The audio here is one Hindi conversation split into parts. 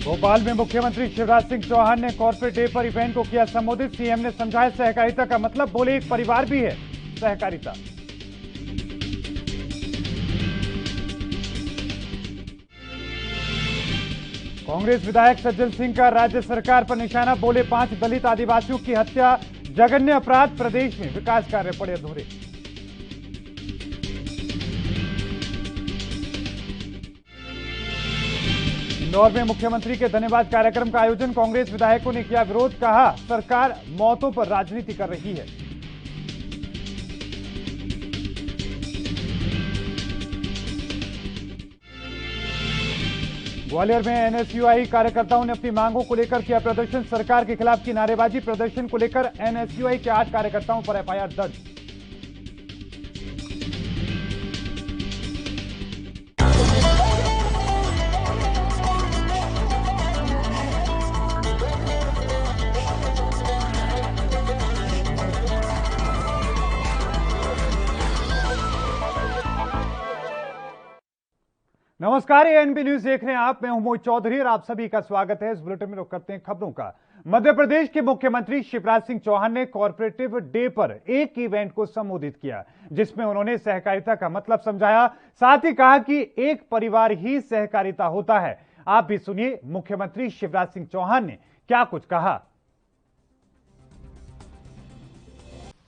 भोपाल में मुख्यमंत्री शिवराज सिंह चौहान ने कॉर्पोरेट डे पर इवेंट को किया संबोधित। सीएम ने समझाया सहकारिता का मतलब, बोले एक परिवार भी है सहकारिता। कांग्रेस विधायक सज्जन सिंह का राज्य सरकार पर निशाना, बोले 5 दलित आदिवासियों की हत्या जघन्य अपराध, प्रदेश में विकास कार्य पड़े अधूरे। इंदौर में मुख्यमंत्री के धन्यवाद कार्यक्रम का आयोजन, कांग्रेस विधायकों ने किया विरोध, कहा सरकार मौतों पर राजनीति कर रही है। ग्वालियर में एनएसयूआई कार्यकर्ताओं ने अपनी मांगों को लेकर किया प्रदर्शन, सरकार के खिलाफ की नारेबाजी। प्रदर्शन को लेकर एनएसयूआई के 8 कार्यकर्ताओं पर एफआईआर दर्ज। नमस्कार, एएनबी न्यूज देख रहे हैं आप। मैं हूं मोहित चौधरी और आप सभी का स्वागत है। इस बुलेटिन में रुक करते हैं खबरों का। मध्य प्रदेश के मुख्यमंत्री शिवराज सिंह चौहान ने कॉर्पोरेटिव डे पर एक इवेंट को संबोधित किया, जिसमें उन्होंने सहकारिता का मतलब समझाया। साथ ही कहा कि एक परिवार ही सहकारिता होता है। आप भी सुनिए मुख्यमंत्री शिवराज सिंह चौहान ने क्या कुछ कहा।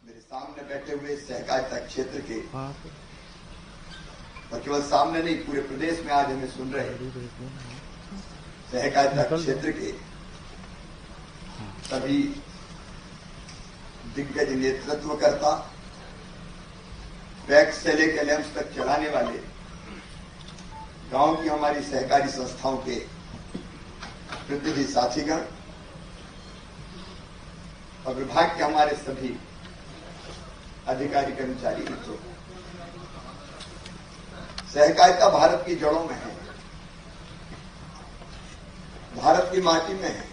मेरे सामने बैठे हुए सहकारिता क्षेत्र के और केवल सामने नहीं, पूरे प्रदेश में आज हमें सुन रहे सहकारिता क्षेत्र के सभी दिग्गज नेतृत्वकर्ता, पैक्स से लेकर लैंप्स तक चलाने वाले, गांव की हमारी सहकारी संस्थाओं के प्रतिनिधि साथीगण और विभाग के हमारे सभी अधिकारी कर्मचारी मित्रों, सहकारिता भारत की जड़ों में है, भारत की माटी में है।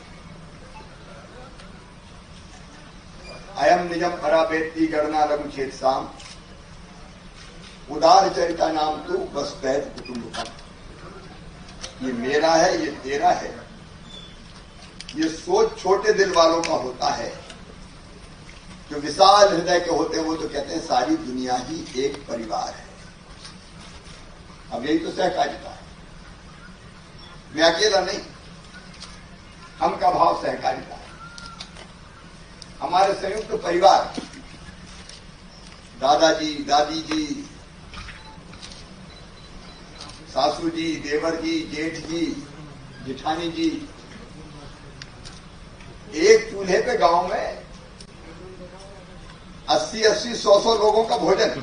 अयम निजम परावेत्ति गणना लघु चेतसाम उदार चरिता नाम तू बस पैद कुटुंबकम। ये मेरा है, ये तेरा है, ये सोच छोटे दिल वालों का होता है। जो विशाल हृदय के होते हैं वो तो कहते हैं सारी दुनिया ही एक परिवार है। अब यही तो सहकारिता है। मैं अकेला नहीं, हम का भाव सहकारिता है। हमारे संयुक्त परिवार, दादाजी, दादी जी, सासू जी, देवर जी, जेठ जी, जिठानी जी, एक चूल्हे पे गांव में 80-80, 100-100 लोगों का भोजन,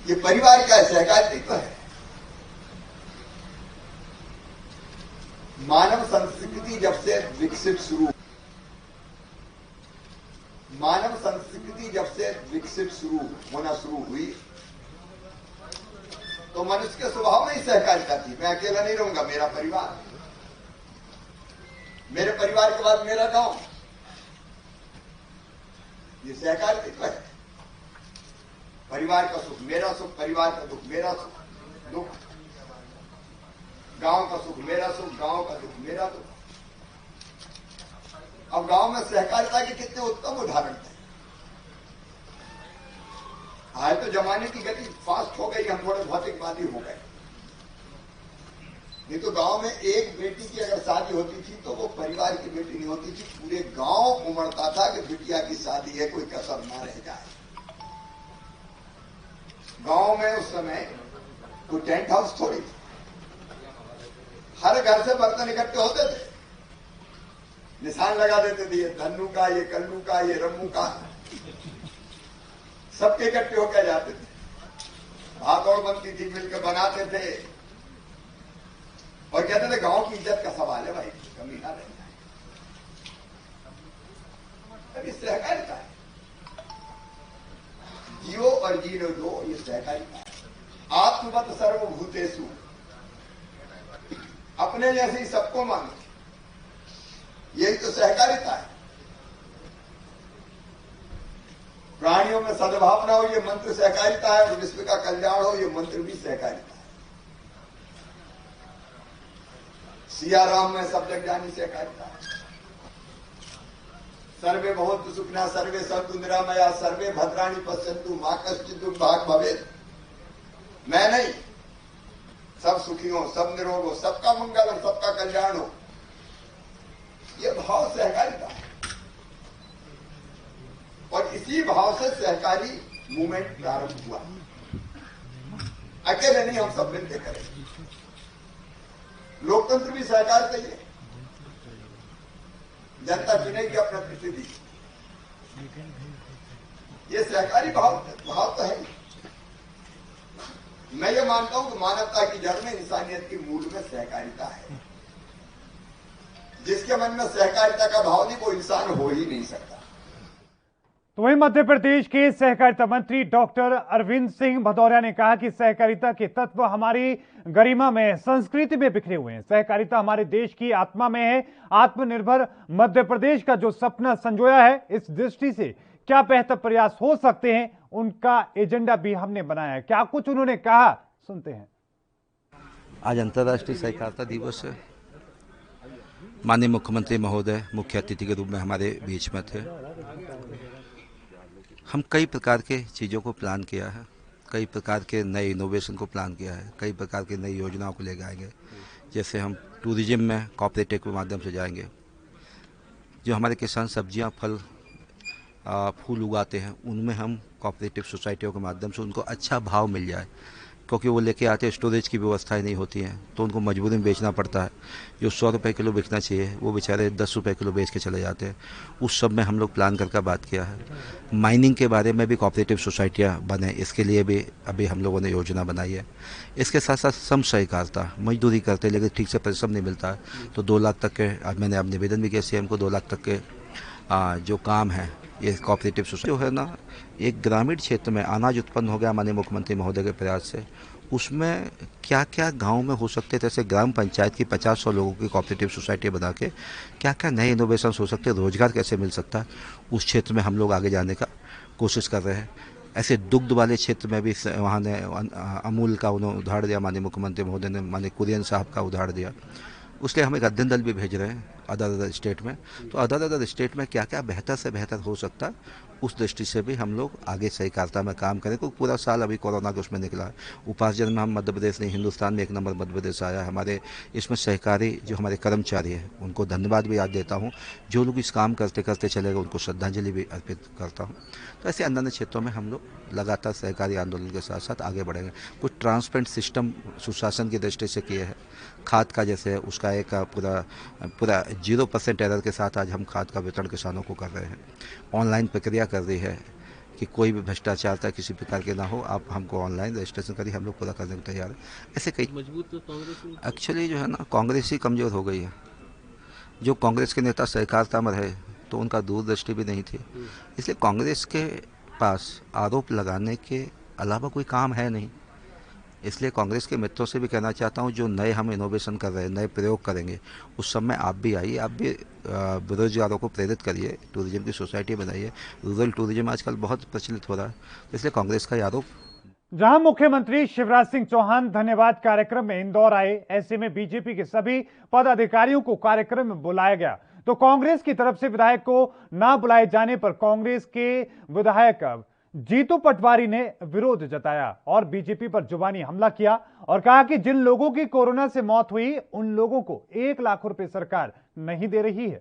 ये परिवार का सहकारिता है। मानव संस्कृति जब से विकसित शुरू होना शुरू हुई तो मनुष्य के स्वभाव में ही सहकारिता थी। मैं अकेला नहीं रहूंगा, मेरा परिवार, मेरे परिवार के बाद मेरा गांव, ये सहकारिता है। परिवार का सुख मेरा सुख, परिवार का दुख मेरा दुख, गांव का सुख मेरा सुख, गांव का दुख मेरा दुख। अब गांव में सहकारिता के कितने उत्तम उदाहरण थे। आज तो जमाने की गति फास्ट हो गई, हम थोड़े भौतिकवादी हो गए। नहीं तो गांव में एक बेटी की अगर शादी होती थी तो वो परिवार की बेटी नहीं होती थी, पूरे गांव उमड़ता था कि बिटिया की शादी है, कोई कसर ना रह जाए। गांव में उस समय कोई टेंट हाउस थोड़ी थी, हर घर से बर्तन इकट्ठे होते थे, निशान लगा देते थे, ये धन्नू का, ये कल्लू का, ये रम्मू का, सबके इकट्ठे होकर जाते थे। भागदौड़ बनती थी, मिलकर बनाते थे और कहते थे गांव की इज्जत का सवाल है भाई, कमी ना रह जाए। अभी सहकारिता है, जियो और जीनो दो, ये सहकारिता है। आत्मवत सर्वभूतेषु, अपने जैसे ही सबको मानो, यही तो सहकारिता है। प्राणियों में सद्भावना हो, ये मंत्र सहकारिता है, और विश्व का कल्याण हो, ये मंत्र भी सहकारिता है। सियाराम में सब जग जानी सहकारिता है। सर्वे भवन्तु सुखिनः, सर्वे सन्तु निरामया, सर्वे भद्राणि पश्यन्तु मा कश्चित् दुर्भाग् भवेत्। मैं नहीं, सब सुखी हो, सब निरोग हो, सबका मंगल हो, सबका कल्याण हो, ये भाव सहकारिता है। और इसी भाव से सहकारी मूवमेंट प्रारंभ हुआ। अकेले नहीं, हम सब मिलकर करें। लोकतंत्र भी सहकार से ही है। जनता चुनेगी अपना प्रतिनिधि। ये सहकारी भाव तो है। मैं ये मानता हूं कि मानवता की जड़ में, इंसानियत की मूल में सहकारिता है। जिसके मन में सहकारिता का भाव नहीं, वो इंसान हो ही नहीं सकता। तो वहीं मध्य प्रदेश के सहकारिता मंत्री डॉक्टर अरविंद सिंह भदौरिया ने कहा कि सहकारिता के तत्व हमारी गरिमा में, संस्कृति में बिखरे हुए हैं। सहकारिता हमारे देश की आत्मा में है। आत्मनिर्भर मध्य प्रदेश का जो सपना संजोया है, इस दृष्टि से क्या बेहतर प्रयास हो सकते हैं, उनका एजेंडा भी हमने बनाया है। क्या कुछ उन्होंने कहा, सुनते हैं। आज अंतर्राष्ट्रीय सहकारिता दिवस है। माननीय मुख्यमंत्री महोदय मुख्य अतिथि के रूप में हमारे बीच में थे। हम कई प्रकार के चीज़ों को प्लान किया है, कई प्रकार के नए इनोवेशन को प्लान किया है, कई प्रकार की नई योजनाओं को लेकर आएंगे। जैसे हम टूरिज्म में कोऑपरेटिव के माध्यम से जाएंगे। जो हमारे किसान सब्जियां, फल, फूल उगाते हैं, उनमें हम कोऑपरेटिव सोसाइटियों के माध्यम से उनको अच्छा भाव मिल जाए, क्योंकि वो लेके आते हैं, स्टोरेज की व्यवस्थाएं नहीं होती हैं, तो उनको मजबूरी में बेचना पड़ता है। जो 100 रुपये किलो बिकना चाहिए, वो बेचारे 10 रुपये किलो बेच के चले जाते हैं। उस सब में हम लोग प्लान करके बात किया है। माइनिंग के बारे में भी कोऑपरेटिव सोसाइटियाँ बने, इसके लिए भी अभी हम लोगों ने योजना बनाई है। इसके साथ साथ सम सहकारिता, मजदूरी करते लेकिन ठीक से परिश्रम नहीं मिलता है, तो 2 लाख तक के, मैंने अब निवेदन भी किया सीएम को, 2 लाख तक के जो काम है, ये कोऑपरेटिव सोसाइटी जो है ना, एक ग्रामीण क्षेत्र में अनाज उत्पन्न हो गया माननीय मुख्यमंत्री महोदय के प्रयास से। उसमें क्या क्या गांव में हो सकते थे, जैसे ग्राम पंचायत की 50-100 लोगों की कोऑपरेटिव सोसाइटी बना के क्या क्या नए इनोवेशन हो सकते हैं, रोजगार कैसे मिल सकता है, उस क्षेत्र में हम लोग आगे जाने का कोशिश कर रहे हैं। ऐसे दुग्ध वाले क्षेत्र में भी वहाँ ने अमूल का उन्होंने उदाहरण दिया, माननीय मुख्यमंत्री महोदय ने माननीय कुरियन साहब का उदाहरण दिया। उसके हम एक अध्ययन दल भी भेज रहे हैं अदर स्टेट में। तो अदर स्टेट में क्या क्या बेहतर से बेहतर हो सकता है, उस दृष्टि से भी हम लोग आगे सहकारिता में काम करें। तो पूरा साल अभी कोरोना के उसमें निकला है। उपार्जन में हम मध्य प्रदेश नहीं, हिंदुस्तान में 1 नंबर मध्य प्रदेश आया है। हमारे इसमें सहकारी जो हमारे कर्मचारी हैं, उनको धन्यवाद भी याद देता हूँ। जो लोग इस काम करते करते चले गए, उनको श्रद्धांजलि भी अर्पित करता हूँ। तो ऐसे अन्य क्षेत्रों में हम लोग लगातार सहकारी आंदोलन के साथ साथ आगे बढ़ेंगे। कुछ ट्रांसपेरेंट सिस्टम सुशासन की दृष्टि से किए हैं। खाद का जैसे उसका एक पूरा 0% एरर के साथ आज हम खाद का वितरण किसानों को कर रहे हैं। ऑनलाइन प्रक्रिया कर रही है कि कोई भी भ्रष्टाचार था किसी प्रकार के ना हो, आप हमको ऑनलाइन रजिस्ट्रेशन करिए, हम लोग पूरा करने को तैयार है। ऐसे कई मजबूत तो कांग्रेस एक्चुअली जो है ना, कांग्रेस ही कमज़ोर हो गई है। जो कांग्रेस के नेता सहकारिता में रहे तो उनका दूरदृष्टि भी नहीं थी, इसलिए कांग्रेस के पास आरोप लगाने के अलावा कोई काम है नहीं। इसलिए कांग्रेस के मित्रों से भी कहना चाहता हूं, जो नए हम इनोवेशन कर रहे हैं, नए प्रयोग करेंगे, उस सब में आप भी आइए, आप भी बेरोजगारों को प्रेरित करिए, टूरिज्म की सोसाइटी बनाइए। रूरल टूरिज्म आजकल बहुत प्रचलित हो रहा है, इसलिए कांग्रेस का आरोप। जहां मुख्यमंत्री शिवराज सिंह चौहान धन्यवाद कार्यक्रम में इंदौर आए, ऐसे में बीजेपी के सभी पदाधिकारियों को कार्यक्रम में बुलाया गया, तो कांग्रेस की तरफ से विधायक को ना बुलाए जाने पर कांग्रेस के विधायक जीतू पटवारी ने विरोध जताया और बीजेपी पर जुबानी हमला किया और कहा कि जिन लोगों की कोरोना से मौत हुई, उन लोगों को 1 लाख रुपए सरकार नहीं दे रही है।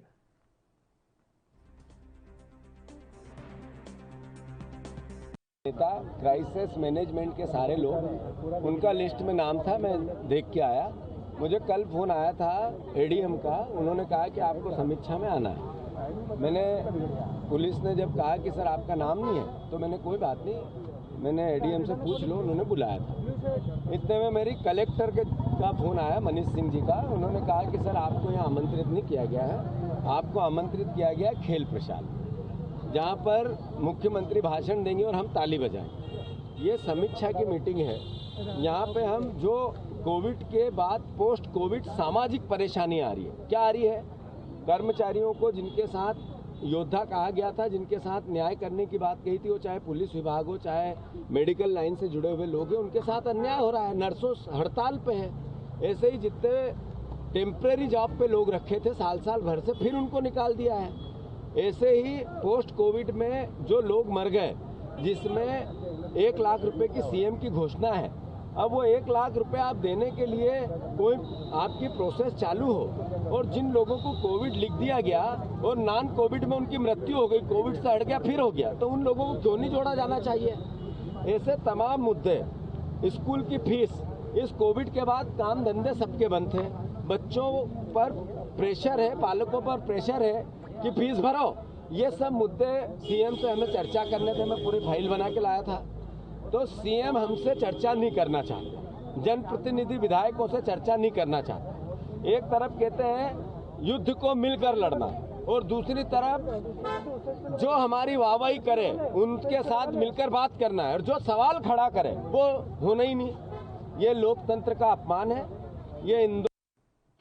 नेता क्राइसिस मैनेजमेंट के सारे लोग, उनका लिस्ट में नाम था, मैं देख के आया। मुझे कल फोन आया था एडीएम का, उन्होंने कहा कि आपको समीक्षा में आना है। मैंने, पुलिस ने जब कहा कि सर आपका नाम नहीं है, तो मैंने कोई बात नहीं, मैंने एडीएम से पूछ लो, उन्होंने बुलाया था। इतने में मेरी कलेक्टर का फोन आया, मनीष सिंह जी का। उन्होंने कहा कि सर आपको यहाँ आमंत्रित नहीं किया गया है, आपको आमंत्रित किया गया है खेल प्रशाल, जहाँ पर मुख्यमंत्री भाषण देंगे और हम ताली बजाएंगे। ये समीक्षा की मीटिंग है। यहाँ पे हम जो कोविड के बाद पोस्ट कोविड सामाजिक परेशानी आ रही है, क्या आ रही है? कर्मचारियों को जिनके साथ योद्धा कहा गया था, जिनके साथ न्याय करने की बात कही थी, वो चाहे पुलिस विभाग हो, चाहे मेडिकल लाइन से जुड़े हुए लोग हैं, उनके साथ अन्याय हो रहा है। नर्सों हड़ताल पे है। ऐसे ही जितने टेम्परेरी जॉब पे लोग रखे थे साल भर से, फिर उनको निकाल दिया है। ऐसे ही पोस्ट कोविड में जो लोग मर गए, जिसमें 1 लाख रुपए की सीएम की घोषणा है, अब वो 1 लाख रुपए आप देने के लिए कोई आपकी प्रोसेस चालू हो और जिन लोगों को कोविड लिख दिया गया और नॉन कोविड में उनकी मृत्यु हो गई, कोविड से हट गया फिर हो गया, तो उन लोगों को क्यों नहीं जोड़ा जाना चाहिए? ऐसे तमाम मुद्दे, स्कूल की फीस, इस कोविड के बाद काम धंधे सबके बंद थे, बच्चों पर प्रेशर है, पालकों पर प्रेशर है कि फीस भरो। ये सब मुद्दे सीएम से हमें चर्चा करने थे, मैं पूरी फाइल बना के लाया था। तो सीएम हमसे चर्चा नहीं करना चाहते, जनप्रतिनिधि विधायकों से चर्चा नहीं करना चाहते। एक तरफ कहते हैं युद्ध को मिलकर लड़ना और दूसरी तरफ जो हमारी वाहवाही करे उनके साथ मिलकर बात करना है, और जो सवाल खड़ा करे वो होना ही नहीं। ये लोकतंत्र का अपमान है। ये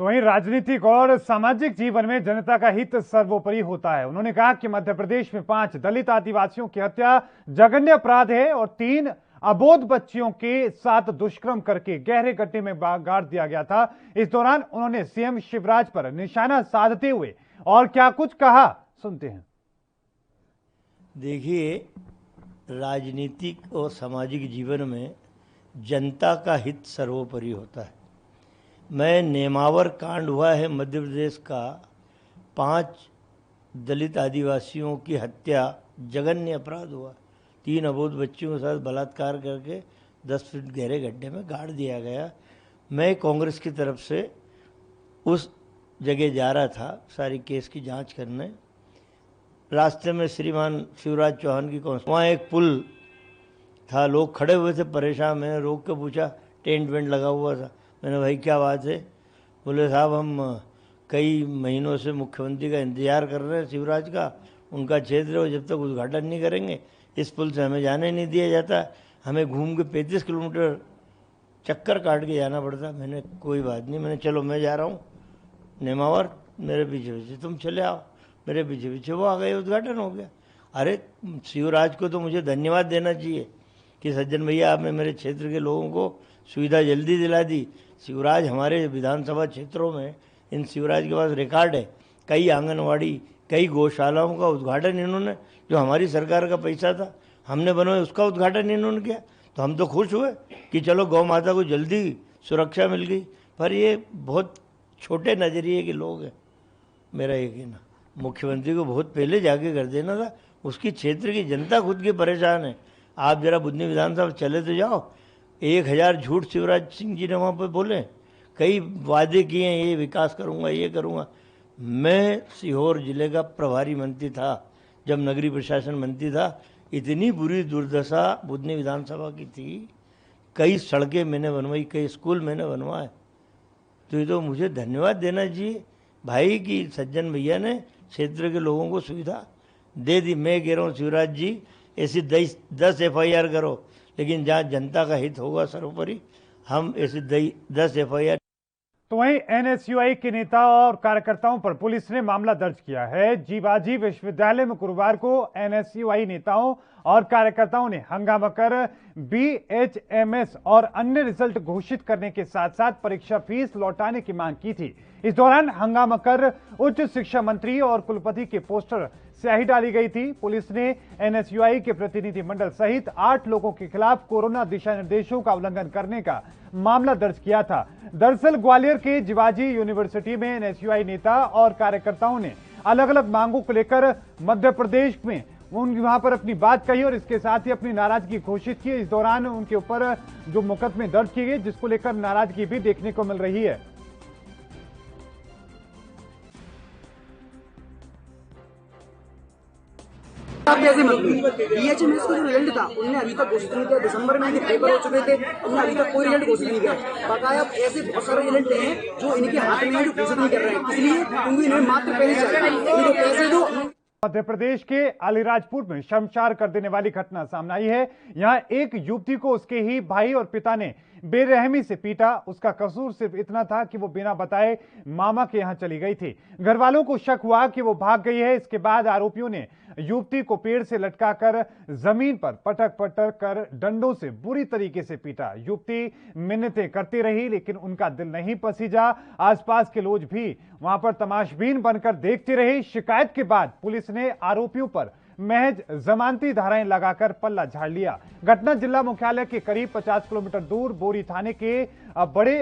तो वहीं राजनीतिक और सामाजिक जीवन में जनता का हित सर्वोपरि होता है। उन्होंने कहा कि मध्य प्रदेश में 5 दलित आदिवासियों की हत्या जघन्य अपराध है और 3 अबोध बच्चियों के साथ दुष्कर्म करके गहरे गड्ढे में गाड़ दिया गया था। इस दौरान उन्होंने सीएम शिवराज पर निशाना साधते हुए और क्या कुछ कहा, सुनते हैं। देखिए, राजनीतिक और सामाजिक जीवन में जनता का हित सर्वोपरि होता है। मैं नेमावर कांड हुआ है मध्य प्रदेश का, 5 दलित आदिवासियों की हत्या जघन्य अपराध हुआ, 3 अबोध बच्चियों के साथ बलात्कार करके 10 फीट गहरे गड्ढे में गाड़ दिया गया। मैं कांग्रेस की तरफ से उस जगह जा रहा था सारी केस की जांच करने। रास्ते में श्रीमान शिवराज चौहान की वहाँ एक पुल था, लोग खड़े हुए थे परेशान। मैंने रोक के पूछा, टेंट वेंट लगा हुआ था। मैंने, भाई क्या बात है? बोले साहब हम कई महीनों से मुख्यमंत्री का इंतजार कर रहे हैं, शिवराज का, उनका क्षेत्र है, जब तक उद्घाटन नहीं करेंगे इस पुल से हमें जाने नहीं दिया जाता, हमें घूम के 35 किलोमीटर चक्कर काट के जाना पड़ता। मैंने, कोई बात नहीं, मैंने चलो मैं जा रहा हूँ नेमावर, मेरे पीछे पीछे तुम चले आओ। मेरे पीछे पीछे वो आ गए, उद्घाटन हो गया। अरे शिवराज को तो मुझे धन्यवाद देना चाहिए कि सज्जन भैया आपने मेरे क्षेत्र के लोगों को सुविधा जल्दी दिला दी। शिवराज हमारे विधानसभा क्षेत्रों में, इन शिवराज के पास रिकॉर्ड है, कई आंगनवाड़ी, कई गौशालाओं का उद्घाटन इन्होंने, जो हमारी सरकार का पैसा था हमने बनवाए, उसका उद्घाटन इन्होंने किया। तो हम तो खुश हुए कि चलो गौ माता को जल्दी सुरक्षा मिल गई। पर ये बहुत छोटे नज़रिए के लोग हैं। मेरा ये कहना, मुख्यमंत्री को बहुत पहले जाके कर देना था, उसकी क्षेत्र की जनता खुद की परेशान है। आप जरा बुधनी विधानसभा चले तो जाओ, 1000 झूठ शिवराज सिंह जी ने वहाँ पर बोले, कई वादे किए हैं, ये विकास करूँगा, ये करूँगा। मैं सीहोर जिले का प्रभारी मंत्री था जब नगरीय प्रशासन मंत्री था, इतनी बुरी दुर्दशा बुधनी विधानसभा की थी, कई सड़कें मैंने बनवाई, कई स्कूल मैंने बनवाए। तो ये तो मुझे धन्यवाद देना चाहिए भाई कि सज्जन भैया ने क्षेत्र के लोगों को सुविधा दे दी। मैं कह रहा हूँ शिवराज जी, ऐसी 10 FIR करो, लेकिन जहाँ जनता का हित होगा सर्वोपरि, हम ऐसे 10 FIR। तो वहीं NSUI के नेता और कार्यकर्ताओं पर पुलिस ने मामला दर्ज किया है। जीवाजी विश्वविद्यालय में गुरुवार को NSUI नेताओं और कार्यकर्ताओं ने हंगामा कर BHMS और अन्य रिजल्ट घोषित करने के साथ साथ परीक्षा फीस लौटाने की मांग की थी। इस दौरान हंगामा कर उच्च शिक्षा मंत्री और कुलपति के पोस्टर स्याही डाली गई थी। पुलिस ने NSUI के प्रतिनिधि मंडल सहित 8 लोगों के खिलाफ कोरोना दिशा निर्देशों का उल्लंघन करने का मामला दर्ज किया था। दरअसल ग्वालियर के जीवाजी यूनिवर्सिटी में NSUI नेता और कार्यकर्ताओं ने अलग अलग मांगों को लेकर मध्य प्रदेश में वहां पर अपनी बात कही और इसके साथ ही अपनी नाराजगी घोषित की। इस दौरान उनके ऊपर जो मुकदमे दर्ज किए गए, जिसको लेकर नाराजगी भी देखने को मिल रही है। आप कैसे मतलब BHMS का जो रिजल्ट था उन्होंने अभी तक घोषित नहीं किया। दिसंबर में पेपर हो चुके थे, उन्होंने अभी तक कोई रिजल्ट घोषित नहीं किया। बकाया ऐसे बहुत सारे रिजल्ट हैं जो इनके हाथ में है, जो घोषित नहीं कर रहे हैं, इसलिए क्योंकि इन्हें मात्र पैसे चाहिए, इनको पैसे दो। मध्य प्रदेश के अलीराजपुर में शर्मसार कर देने वाली घटना सामने आई है। यहां एक युवती को उसके ही भाई और पिता ने बेरहमी से पीटा। उसका कसूर सिर्फ इतना था कि वो बिना बताए मामा के यहां चली गई थी। घर वालों को शक हुआ कि वो भाग गई है। इसके बाद आरोपियों ने युवती को पेड़ से लटकाकर जमीन पर पटक पटक कर डंडों से बुरी तरीके से पीटा। युवती मिन्नतें करती रही, लेकिन उनका दिल नहीं पसीजा। आसपास के लोग भी वहां पर तमाशबीन बनकर देखते रहे। शिकायत के बाद पुलिस ने आरोपियों पर महज जमानती धाराएं लगाकर पल्ला झाड़ लिया। घटना जिला मुख्यालय के करीब 50 किलोमीटर दूर बोरी थाने के बड़े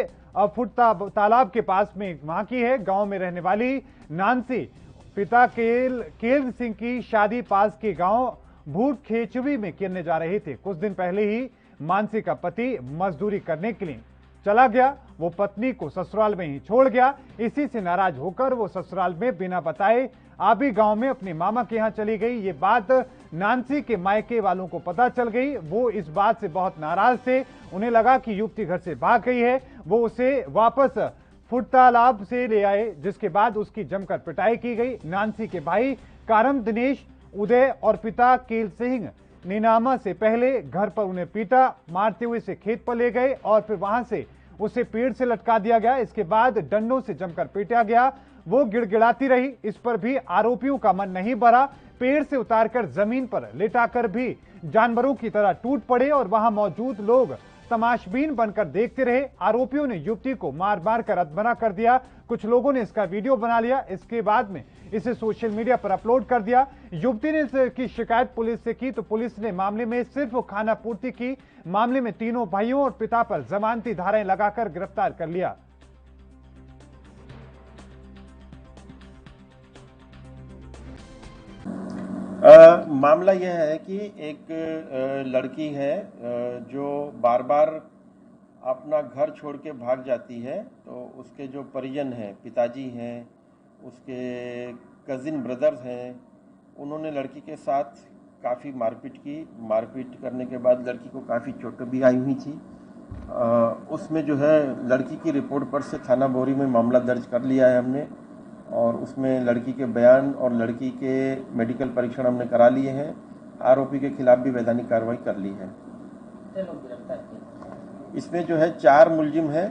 फुटता तालाब के पास में वहां की है। गांव में रहने वाली नानसी पिता केल सिंह की शादी पास के गांव भूट खेचवी में करने जा रहे थे। कुछ दिन पहले ही मानसी का पति मजदूरी करने के लिए चला गया। वो पत्नी को ससुराल में ही छोड़ गया। इसी से नाराज होकर वो ससुराल में बिना बताए आबी गांव में अपने मामा के यहां चली गई। ये बात नानसी के मायके वालों को पता चल गई। वो इस बात से बहुत नाराज थे। उन्हें लगा कि युवती घर से भाग गई है। वो उसे वापस फुट तालाब से ले आए, जिसके बाद उसकी जमकर पिटाई की गई। नानसी के भाई कारम दिनेश उदय और पिता केल सिंह नीनामा से पहले घर पर उन्हें पीटा, मारते हुए से खेत पर ले गए और फिर वहां से उसे पेड़ से लटका दिया गया। इसके बाद डंडों से जमकर पीटा गया। वो गिड़गिड़ाती रही। इस पर भी आरोपियों का मन नहीं भरा। पेड़ से उतारकर जमीन पर लेटाकर भी जानवरों की तरह टूट पड़े और वहां मौजूद लोग तमाशबीन बनकर देखते रहे। आरोपियों ने युवती को मार मार कर अधमरा कर दिया। कुछ लोगों ने इसका वीडियो बना लिया। इसके बाद में इसे सोशल मीडिया पर अपलोड कर दिया। युवती ने इसकी शिकायत पुलिस से की तो पुलिस ने मामले में सिर्फ खाना पूर्ति की। मामले में तीनों भाइयों और पिता पर जमानती धाराएं लगाकर गिरफ्तार कर लिया। मामला यह है कि एक लड़की है जो बार बार अपना घर छोड़ के भाग जाती है। तो उसके जो परिजन हैं, पिताजी हैं, उसके कज़िन ब्रदर्स हैं, उन्होंने लड़की के साथ काफ़ी मारपीट की। मारपीट करने के बाद लड़की को काफ़ी चोटें भी आई हुई थी। उसमें जो है लड़की की रिपोर्ट पर से थाना बोरी में मामला दर्ज कर लिया है हमने, और उसमें लड़की के बयान और लड़की के मेडिकल परीक्षण हमने करा लिए हैं। आरोपी के खिलाफ भी वैधानिक कार्रवाई कर ली है। इसमें जो है 4 मुलजिम हैं।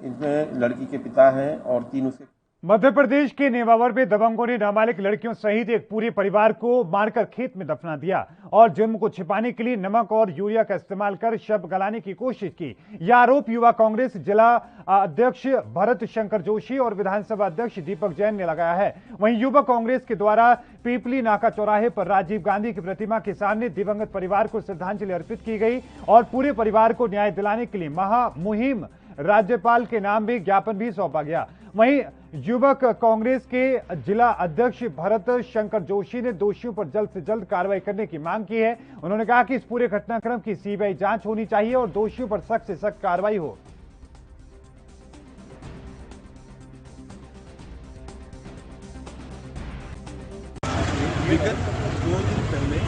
इनमें लड़की के पिता हैं और 3 उसके। मध्य प्रदेश के नेमावर में दबंगों ने नाबालिग लड़कियों सहित एक पूरे परिवार को मारकर खेत में दफना दिया और जुर्म को छिपाने के लिए नमक और यूरिया का इस्तेमाल कर शव गलाने की कोशिश की। यह आरोप युवा कांग्रेस जिला अध्यक्ष भरत शंकर जोशी और विधानसभा अध्यक्ष दीपक जैन ने लगाया है। वहीं युवा कांग्रेस के द्वारा पीपली नाका चौराहे पर राजीव गांधी की प्रतिमा के सामने दिवंगत परिवार को श्रद्धांजलि अर्पित की गई और पूरे परिवार को न्याय दिलाने के लिए महामुहिम राज्यपाल के नाम भी ज्ञापन भी सौंपा गया। वहीं युवक कांग्रेस के जिला अध्यक्ष भरत शंकर जोशी ने दोषियों पर जल्द से जल्द कार्रवाई करने की मांग की है। उन्होंने कहा कि इस पूरे घटनाक्रम की सीबीआई जांच होनी चाहिए और दोषियों पर सख्त से सख्त कार्रवाई हो। विगत 2 दिन पहले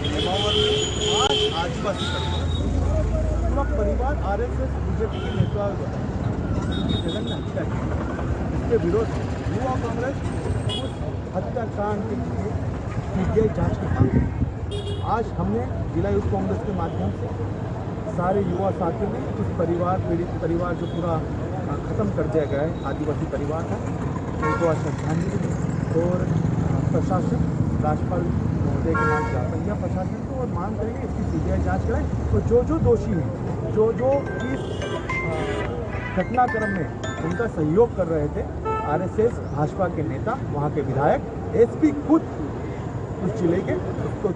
नेमावर में आदिवासी पूरा परिवार आरएसएस बीजेपी के नेता जगन ने हत्या की। इसके विरोध में युवा कांग्रेस उस हत्याकांड के लिए सीबीआई जांच की मांग की। आज हमने जिला युवा कांग्रेस के माध्यम से सारे युवा साथियों ने इस परिवार, पीड़ित परिवार जो पूरा खत्म कर दिया गया है, आदिवासी परिवार है, उनको आज श्रद्धांजलि दी और प्रशासन राज्यपाल महोदय के नाम ज्ञापन दिया प्रशासन को और मांग करेंगे इसकी सीबीआई जांच कराए। तो जो दोषी हैं, जो इस घटनाक्रम में उनका सहयोग कर रहे थे, आरएसएस भाजपा के नेता, वहां के विधायक, एसपी खुद उस जिले के उसको।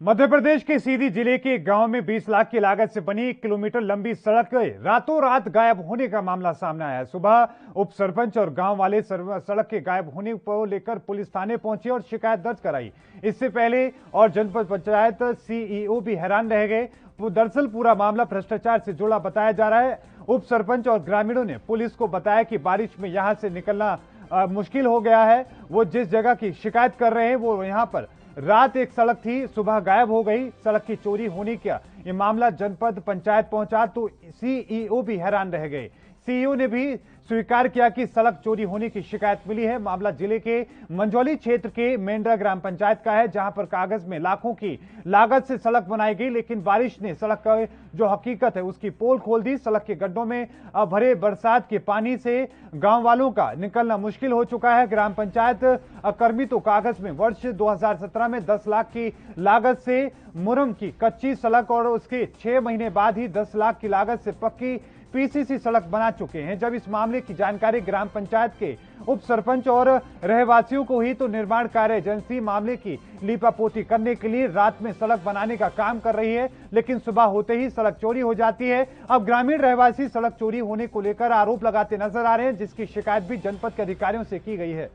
मध्य प्रदेश के सीधी जिले के गांव में 20 लाख की लागत से बनी 1 किलोमीटर लंबी सड़क रातों रात गायब होने का मामला सामने आया है। सुबह उप सरपंच और गांव वाले सड़क के गायब होने को लेकर पुलिस थाने पहुंचे और शिकायत दर्ज कराई। इससे पहले और जनपद पंचायत सीईओ भी हैरान रह गए। दरअसल पूरा मामला भ्रष्टाचार से जुड़ा बताया जा रहा है। उप सरपंच और ग्रामीणों ने पुलिस को बताया कि बारिश में यहां से निकलना मुश्किल हो गया है। वो जिस जगह की शिकायत कर रहे हैं वो यहां पर रात एक सड़क थी, सुबह गायब हो गई। सड़क की चोरी होने का ये मामला जनपद पंचायत पहुंचा तो सीईओ भी हैरान रह गए। सीईओ ने भी स्वीकार किया कि सड़क चोरी होने की शिकायत मिली है। मामला जिले के मंझौली क्षेत्र के मेंढरा ग्राम पंचायत का है, जहां पर कागज में लाखों की लागत से सड़क बनाई गई, लेकिन बारिश ने सड़क का जो हकीकत है उसकी पोल खोल दी। सड़क के गड्ढों में भरे बरसात के पानी से गांव वालों का निकलना मुश्किल हो चुका है। ग्राम पंचायत कर्मी तो कागज में वर्ष 2017 में 10 लाख की लागत से मुरम की कच्ची सड़क और उसके 6 महीने बाद ही 10 लाख की लागत से पक्की पीसीसी सड़क बना चुके हैं। जब इस मामले की जानकारी ग्राम पंचायत के उप सरपंच और रहवासियों को हुई तो निर्माण कार्य एजेंसी मामले की लीपापोती करने के लिए रात में सड़क बनाने का काम कर रही है, लेकिन सुबह होते ही सड़क चोरी हो जाती है। अब ग्रामीण रहवासी सड़क चोरी होने को लेकर आरोप लगाते नजर आ रहे हैं, जिसकी शिकायत भी जनपद के अधिकारियों से की गई है।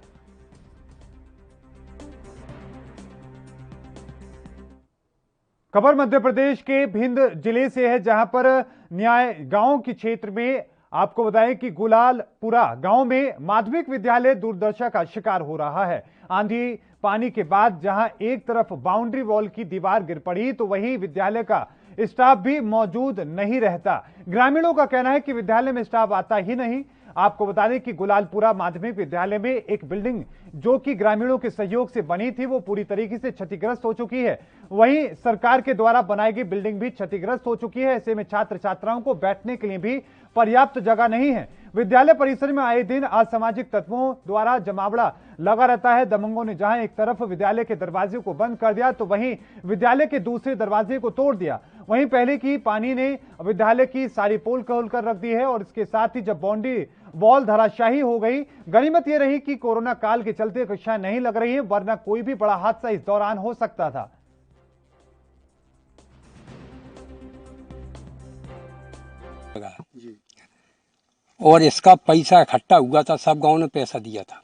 खबर मध्य प्रदेश के भिंड जिले से है, जहां पर न्याय गांव के क्षेत्र में आपको बताएं कि गुलालपुरा गांव में माध्यमिक विद्यालय दुर्दशा का शिकार हो रहा है। आंधी पानी के बाद जहां एक तरफ बाउंड्री वॉल की दीवार गिर पड़ी तो वहीं विद्यालय का स्टाफ भी मौजूद नहीं रहता। ग्रामीणों का कहना है कि विद्यालय में स्टाफ आता ही नहीं। आपको बता दें कि गुलालपुरा माध्यमिक विद्यालय में एक बिल्डिंग जो कि ग्रामीणों के सहयोग से बनी थी वो पूरी तरीके से क्षतिग्रस्त हो चुकी है। वहीं सरकार के द्वारा बनाई गई बिल्डिंग भी क्षतिग्रस्त हो चुकी है। ऐसे में छात्र छात्राओं को बैठने के लिए भी पर्याप्त जगह नहीं है। विद्यालय परिसर में आए दिन असामाजिक तत्वों द्वारा जमावड़ा लगा रहता है। दबंगों ने जहां एक तरफ विद्यालय के दरवाजे को बंद कर दिया तो वहीं विद्यालय के दूसरे दरवाजे को तोड़ दिया। वहीं पहले की पानी ने विद्यालय की सारी पोल खोल कर रख दी है और इसके साथ ही जब बाउंड्री वॉल धराशायी हो गई। गनीमत यह रही कि कोरोना काल के चलते कक्षाएं नहीं लग रही है, वरना कोई भी बड़ा हादसा इस दौरान हो सकता था। जी। और इसका पैसा इकट्ठा हुआ था, सब गांव ने पैसा दिया था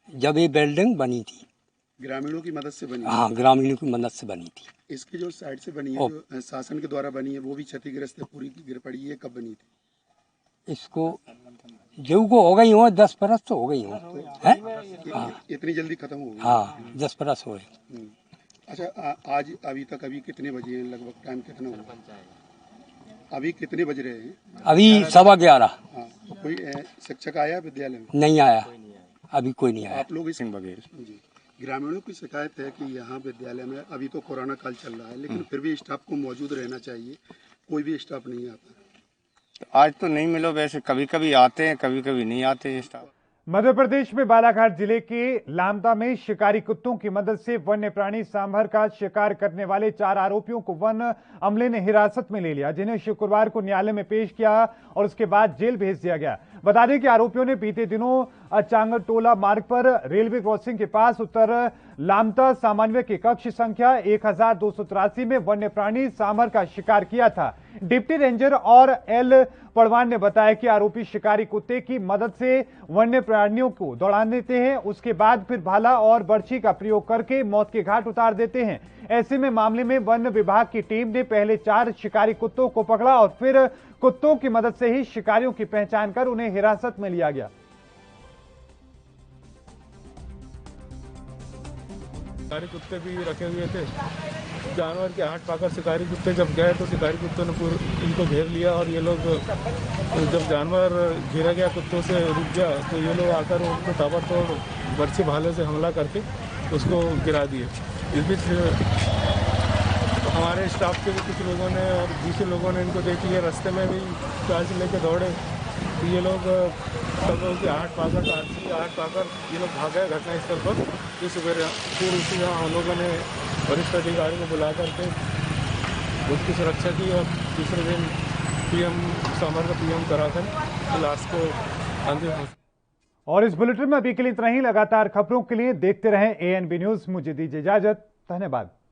जब ये बिल्डिंग बनी थी। ग्रामीणों की मदद से बनी? हाँ, ग्रामीणों की मदद से बनी थी। इसकी जो साइड से बनी है, जो शासन के द्वारा बनी है, वो भी क्षतिग्रस्त है, पूरी गिर पड़ी है। कब बनी थी? इसको जो को हो गई हो 10 बरस तो हो गई हो। इतनी जल्दी खत्म हो गई? हाँ, 10 बरस हो गए। अच्छा, आज अभी तक अभी कितने बजे हैं? लगभग टाइम कितना हुआ? अभी कितने बज रहे हैं? अभी 11:15। हाँ, कोई शिक्षक आया विद्यालय में? नहीं आया, अभी कोई नहीं आया। आप लोग इस जी ग्रामीणों की शिकायत है कि यहाँ विद्यालय में अभी तो कोरोना काल चल रहा है, लेकिन फिर भी स्टाफ को मौजूद रहना चाहिए, कोई भी स्टाफ नहीं आता। आज तो नहीं मिलो, वैसे कभी कभी आते हैं, कभी कभी नहीं आते स्टाफ। मध्य प्रदेश में बालाघाट जिले के लामता में शिकारी कुत्तों की मदद से वन्य प्राणी सांभर का शिकार करने वाले 4 आरोपियों को वन अमले ने हिरासत में ले लिया, जिन्हें शुक्रवार को न्यायालय में पेश किया और उसके बाद जेल भेज दिया गया। बता दें कि आरोपियों ने बीते दिनों चांगटोला मार्ग पर रेलवे क्रॉसिंग के पास उत्तर लामता सामान्य के कक्ष संख्या 1283 में वन्य प्राणी सांभर का शिकार किया था। डिप्टी रेंजर और एल पड़वान ने बताया कि आरोपी शिकारी कुत्ते की मदद से वन्य प्राणियों को दौड़ा देते हैं, उसके बाद फिर भाला और बर्छी का प्रयोग करके मौत के घाट उतार देते हैं। ऐसे में मामले में वन विभाग की टीम ने पहले 4 शिकारी कुत्तों को पकड़ा और फिर कुत्तों की मदद से ही शिकारियों की पहचान कर उन्हें हिरासत में लिया गया। शिकारी कुत्ते भी रखे हुए थे। जानवर के हाथ पाकर शिकारी कुत्ते जब गए तो शिकारी कुत्तों ने इनको घेर लिया और ये लोग, जब जानवर घिरा गया कुत्तों से रुक गया तो ये लोग आकर उनको ताबड़तोड़ बर्छी भाले से हमला करके उसको गिरा दिए। इस बीच हमारे स्टाफ के भी कुछ लोगों ने और दूसरे लोगों ने इनको देख लिया, रास्ते में भी चार्ज लेके दौड़े तो ये लोग तब उसके हाथ पाकर ये लोग भाग गए घटनास्थल पर। फिर उसी हम लोगों ने वरिष्ठ अधिकारी को बुला करके उसकी सुरक्षा की और दूसरे दिन पीएम सांभर का पीएम कराकर लाश को अंतिम। और इस बुलेटिन में अभी के लिए इतना ही। लगातार खबरों के लिए देखते रहें ANB न्यूज। मुझे दीजिए इजाजत, धन्यवाद।